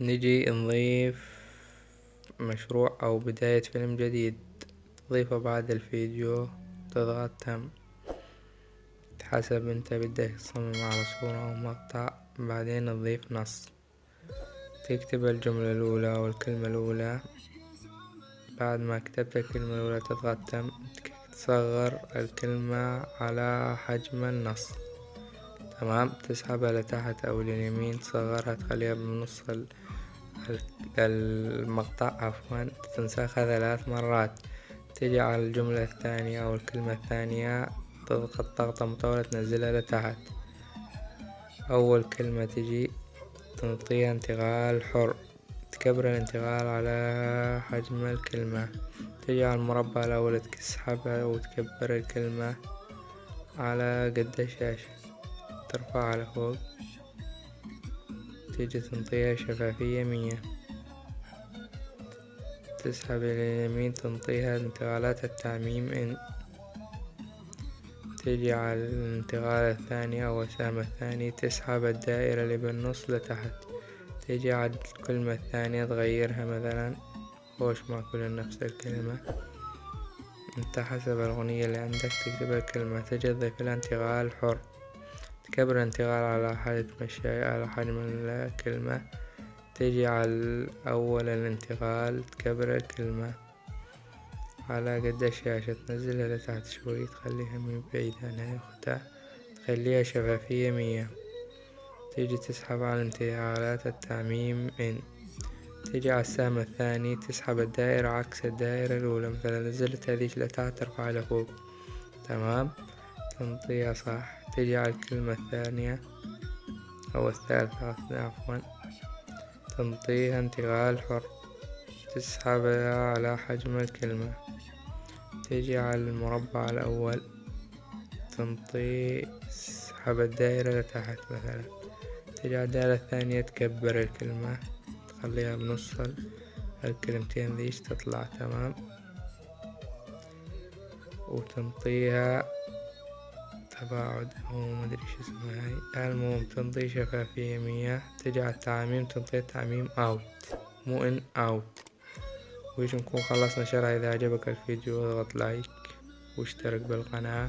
نجي نضيف مشروع أو بداية فيلم جديد، تضيفه بعد الفيديو، تضغط تم. حسب انت بدك تصمم على صورة أو مقطع. بعدين تضيف نص، تكتب الجملة الأولى أو الكلمة الأولى. بعد ما كتبت الكلمة الأولى تضغط تم، تصغر الكلمة على حجم النص. تمام. تسحبها لتحت أو لليمين، تصغرها تخليها بنص المقطع عفوا. تنسخها 3 مرات. تيجي على الجملة الثانية أو الكلمة الثانية، تضغط ضغطة مطولة تنزلها لتحت. أول كلمة تجي تنطيها انتقال حر، تكبر الانتقال على حجم الكلمة. تيجي على المربع الأول تسحبها وتكبر الكلمة على قد الشاشة، ترفعها لفوق. تيجي تنطيها شفافية 100. تسحب إلى اليمين تنطيها انتقالات التعميم إن. تيجي على الانتقال الثاني أو السهم الثاني، تسحب الدائرة اللي بالنص لتحت. تيجي على الكلمة الثانية تغيرها، مثلا خوش مع كل نفس الكلمة. انت حسب الأغنية اللي عندك تكتب الكلمة. تجي تضيف لها انتقال حر، تكبر الانتقال على حجم الكلمة. تيجي على أول الانتقال تكبر الكلمة على قد الشاشة، تنزلها لتحت شوي، تخليها من بعيد عنها أختها، تخليها شفافية 100. تيجي تسحب على انتقالات التعميم إن. تيجي على السهم الثاني تسحب الدائرة عكس الدائرة الأولى، مثلا نزلت هذيك لتحت ترفعها لفوق. تمام. تنطيها صح. تيجي على الكلمة الثانية أو الثالثة عفوا، تنطيها انتقال حر، تسحبها على حجم الكلمة. تيجي على المربع الأول تسحب الدائرة لتحت مثلا. تيجي على الدائرة الثانية تكبر الكلمة، تخليها بنص الكلمتين ذيش تطلع. تمام. وتنطيها تباعد أو مدري شو اسمها هاي. المهم تنطي شفافية 100. تيجي على التعميم تنطي تعميم اوت، مو ان اوت. ويش نكون خلصنا شرح. إذا عجبك الفيديو اضغط لايك واشترك بالقناة.